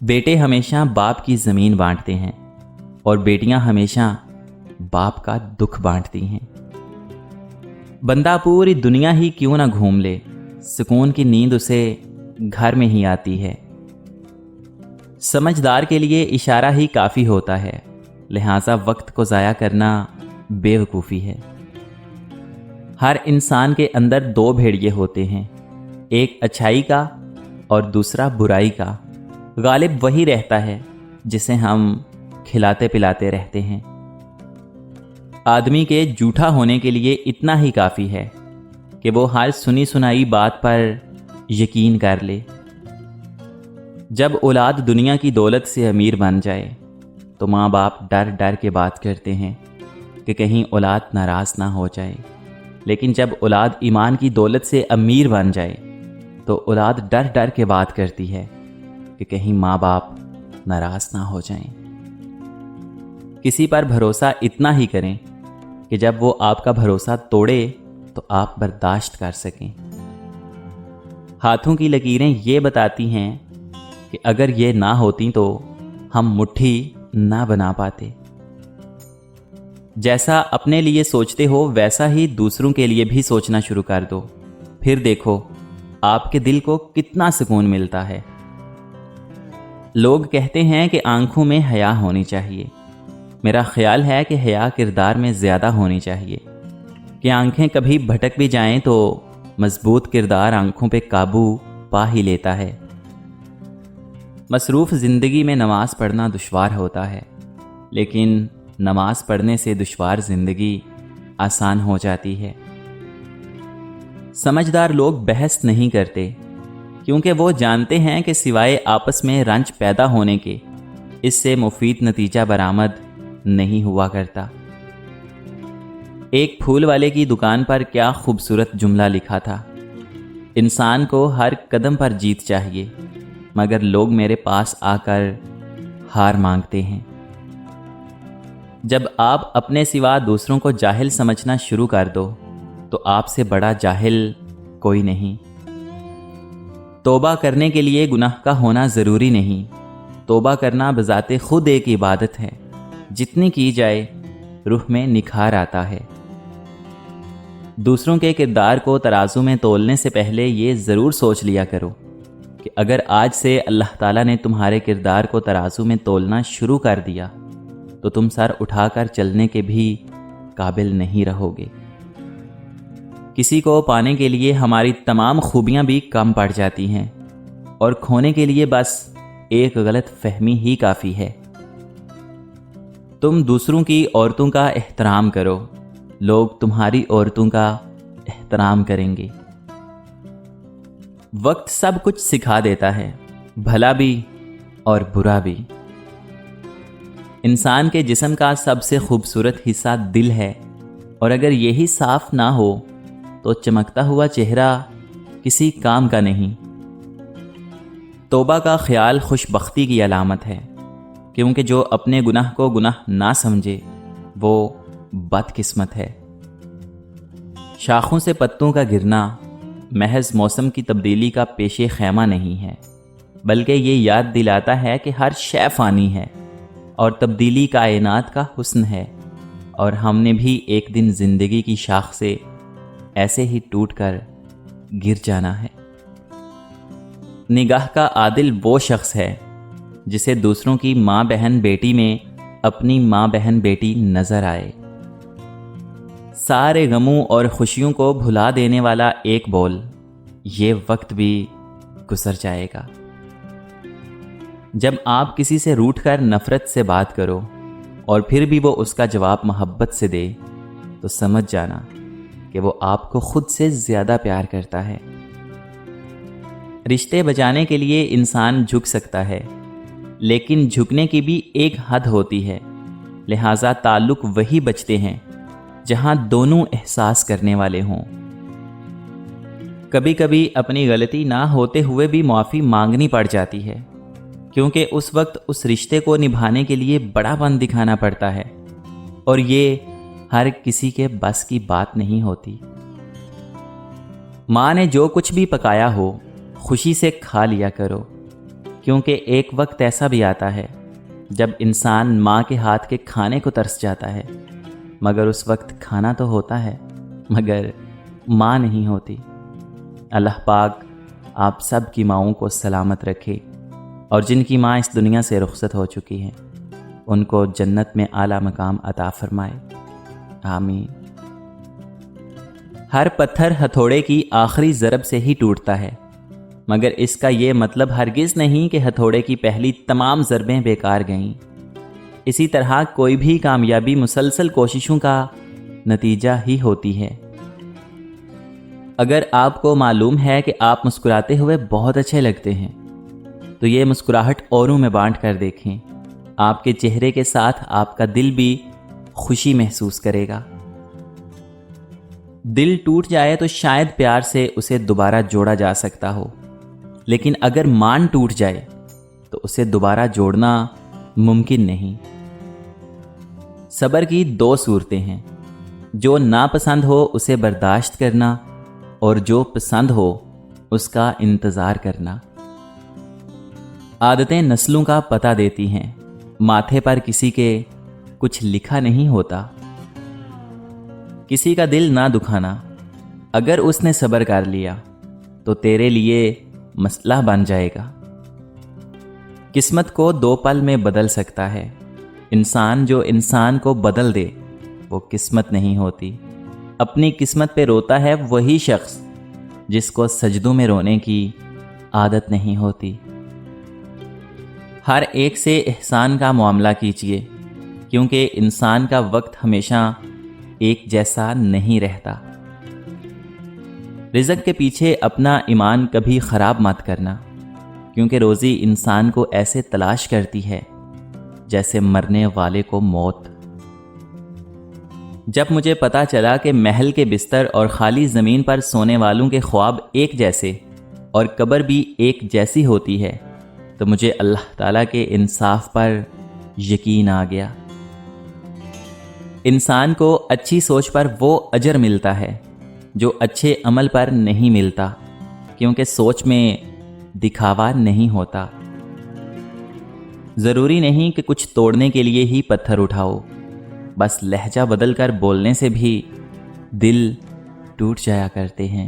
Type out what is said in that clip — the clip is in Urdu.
بیٹے ہمیشہ باپ کی زمین بانٹتے ہیں اور بیٹیاں ہمیشہ باپ کا دکھ بانٹتی ہیں۔ بندہ پوری دنیا ہی کیوں نہ گھوم لے، سکون کی نیند اسے گھر میں ہی آتی ہے۔ سمجھدار کے لیے اشارہ ہی کافی ہوتا ہے، لہٰذا وقت کو ضائع کرنا بے وقوفی ہے۔ ہر انسان کے اندر دو بھیڑیے ہوتے ہیں، ایک اچھائی کا اور دوسرا برائی کا۔ غالب وہی رہتا ہے جسے ہم کھلاتے پلاتے رہتے ہیں۔ آدمی کے جھوٹا ہونے کے لیے اتنا ہی کافی ہے کہ وہ ہر سنی سنائی بات پر یقین کر لے۔ جب اولاد دنیا کی دولت سے امیر بن جائے تو ماں باپ ڈر ڈر کے بات کرتے ہیں کہ کہیں اولاد ناراض نہ ہو جائے، لیکن جب اولاد ایمان کی دولت سے امیر بن جائے تو اولاد ڈر ڈر کے بات کرتی ہے کہ کہیں ماں باپ ناراض نہ ہو جائیں۔ کسی پر بھروسہ اتنا ہی کریں کہ جب وہ آپ کا بھروسہ توڑے تو آپ برداشت کر سکیں۔ ہاتھوں کی لکیریں یہ بتاتی ہیں کہ اگر یہ نہ ہوتی تو ہم مٹھی نہ بنا پاتے۔ جیسا اپنے لیے سوچتے ہو ویسا ہی دوسروں کے لیے بھی سوچنا شروع کر دو، پھر دیکھو آپ کے دل کو کتنا سکون ملتا ہے۔ لوگ کہتے ہیں کہ آنکھوں میں حیا ہونی چاہیے، میرا خیال ہے کہ حیا کردار میں زیادہ ہونی چاہیے، کہ آنکھیں کبھی بھٹک بھی جائیں تو مضبوط کردار آنکھوں پہ قابو پا ہی لیتا ہے۔ مصروف زندگی میں نماز پڑھنا دشوار ہوتا ہے، لیکن نماز پڑھنے سے دشوار زندگی آسان ہو جاتی ہے۔ سمجھدار لوگ بحث نہیں کرتے کیونکہ وہ جانتے ہیں کہ سوائے آپس میں رنج پیدا ہونے کے اس سے مفید نتیجہ برآمد نہیں ہوا کرتا۔ ایک پھول والے کی دکان پر کیا خوبصورت جملہ لکھا تھا، انسان کو ہر قدم پر جیت چاہیے، مگر لوگ میرے پاس آ کر ہار مانگتے ہیں۔ جب آپ اپنے سوا دوسروں کو جاہل سمجھنا شروع کر دو تو آپ سے بڑا جاہل کوئی نہیں۔ توبہ کرنے کے لیے گناہ کا ہونا ضروری نہیں، توبہ کرنا بذات خود ایک عبادت ہے، جتنی کی جائے روح میں نکھار آتا ہے۔ دوسروں کے کردار کو ترازو میں تولنے سے پہلے یہ ضرور سوچ لیا کرو کہ اگر آج سے اللہ تعالیٰ نے تمہارے کردار کو ترازو میں تولنا شروع کر دیا تو تم سر اٹھا کر چلنے کے بھی قابل نہیں رہو گے۔ کسی کو پانے کے لیے ہماری تمام خوبیاں بھی کم پڑ جاتی ہیں اور کھونے کے لیے بس ایک غلط فہمی ہی کافی ہے۔ تم دوسروں کی عورتوں کا احترام کرو، لوگ تمہاری عورتوں کا احترام کریں گے۔ وقت سب کچھ سکھا دیتا ہے، بھلا بھی اور برا بھی۔ انسان کے جسم کا سب سے خوبصورت حصہ دل ہے، اور اگر یہی صاف نہ ہو تو چمکتا ہوا چہرہ کسی کام کا نہیں۔ توبہ کا خیال خوش بختی کی علامت ہے، کیونکہ جو اپنے گناہ کو گناہ نہ سمجھے وہ بد قسمت ہے۔ شاخوں سے پتوں کا گرنا محض موسم کی تبدیلی کا پیش خیمہ نہیں ہے، بلکہ یہ یاد دلاتا ہے کہ ہر شے فانی ہے اور تبدیلی کائنات کا حسن ہے، اور ہم نے بھی ایک دن زندگی کی شاخ سے ایسے ہی ٹوٹ کر گر جانا ہے۔ نگاہ کا عادل وہ شخص ہے جسے دوسروں کی ماں بہن بیٹی میں اپنی ماں بہن بیٹی نظر آئے۔ سارے غموں اور خوشیوں کو بھلا دینے والا ایک بول، یہ وقت بھی گزر جائے گا۔ جب آپ کسی سے روٹھ کر نفرت سے بات کرو اور پھر بھی وہ اس کا جواب محبت سے دے تو سمجھ جانا کہ وہ آپ کو خود سے زیادہ پیار کرتا ہے۔ رشتے بچانے کے لیے انسان جھک سکتا ہے، لیکن جھکنے کی بھی ایک حد ہوتی ہے، لہٰذا تعلق وہی بچتے ہیں جہاں دونوں احساس کرنے والے ہوں۔ کبھی کبھی اپنی غلطی نہ ہوتے ہوئے بھی معافی مانگنی پڑ جاتی ہے، کیونکہ اس وقت اس رشتے کو نبھانے کے لیے بڑا پن دکھانا پڑتا ہے، اور یہ ہر کسی کے بس کی بات نہیں ہوتی۔ ماں نے جو کچھ بھی پکایا ہو خوشی سے کھا لیا کرو، کیونکہ ایک وقت ایسا بھی آتا ہے جب انسان ماں کے ہاتھ کے کھانے کو ترس جاتا ہے، مگر اس وقت کھانا تو ہوتا ہے مگر ماں نہیں ہوتی۔ اللہ پاک آپ سب کی ماؤں کو سلامت رکھے، اور جن کی ماں اس دنیا سے رخصت ہو چکی ہیں ان کو جنت میں اعلیٰ مقام عطا فرمائے، آمین۔ ہر پتھر ہتھوڑے کی آخری ضرب سے ہی ٹوٹتا ہے، مگر اس کا یہ مطلب ہرگز نہیں کہ ہتھوڑے کی پہلی تمام ضربیں بیکار گئیں۔ اسی طرح کوئی بھی کامیابی مسلسل کوششوں کا نتیجہ ہی ہوتی ہے۔ اگر آپ کو معلوم ہے کہ آپ مسکراتے ہوئے بہت اچھے لگتے ہیں تو یہ مسکراہٹ اوروں میں بانٹ کر دیکھیں، آپ کے چہرے کے ساتھ آپ کا دل بھی خوشی محسوس کرے گا۔ دل ٹوٹ جائے تو شاید پیار سے اسے دوبارہ جوڑا جا سکتا ہو، لیکن اگر مان ٹوٹ جائے تو اسے دوبارہ جوڑنا ممکن نہیں۔ صبر کی دو صورتیں ہیں، جو ناپسند ہو اسے برداشت کرنا، اور جو پسند ہو اس کا انتظار کرنا۔ عادتیں نسلوں کا پتہ دیتی ہیں، ماتھے پر کسی کے کچھ لکھا نہیں ہوتا۔ کسی کا دل نہ دکھانا، اگر اس نے صبر کر لیا تو تیرے لیے مسئلہ بن جائے گا۔ قسمت کو 2 پل میں بدل سکتا ہے، انسان جو انسان کو بدل دے وہ قسمت نہیں ہوتی۔ اپنی قسمت پہ روتا ہے وہی شخص جس کو سجدوں میں رونے کی عادت نہیں ہوتی۔ ہر ایک سے احسان کا معاملہ کیجیے، کیونکہ انسان کا وقت ہمیشہ ایک جیسا نہیں رہتا۔ رزق کے پیچھے اپنا ایمان کبھی خراب مت کرنا، کیونکہ روزی انسان کو ایسے تلاش کرتی ہے جیسے مرنے والے کو موت۔ جب مجھے پتا چلا کہ محل کے بستر اور خالی زمین پر سونے والوں کے خواب ایک جیسے اور قبر بھی ایک جیسی ہوتی ہے تو مجھے اللہ تعالیٰ کے انصاف پر یقین آ گیا۔ انسان کو اچھی سوچ پر وہ اجر ملتا ہے جو اچھے عمل پر نہیں ملتا، کیونکہ سوچ میں دکھاوا نہیں ہوتا۔ ضروری نہیں کہ کچھ توڑنے کے لیے ہی پتھر اٹھاؤ، بس لہجہ بدل کر بولنے سے بھی دل ٹوٹ جایا کرتے ہیں۔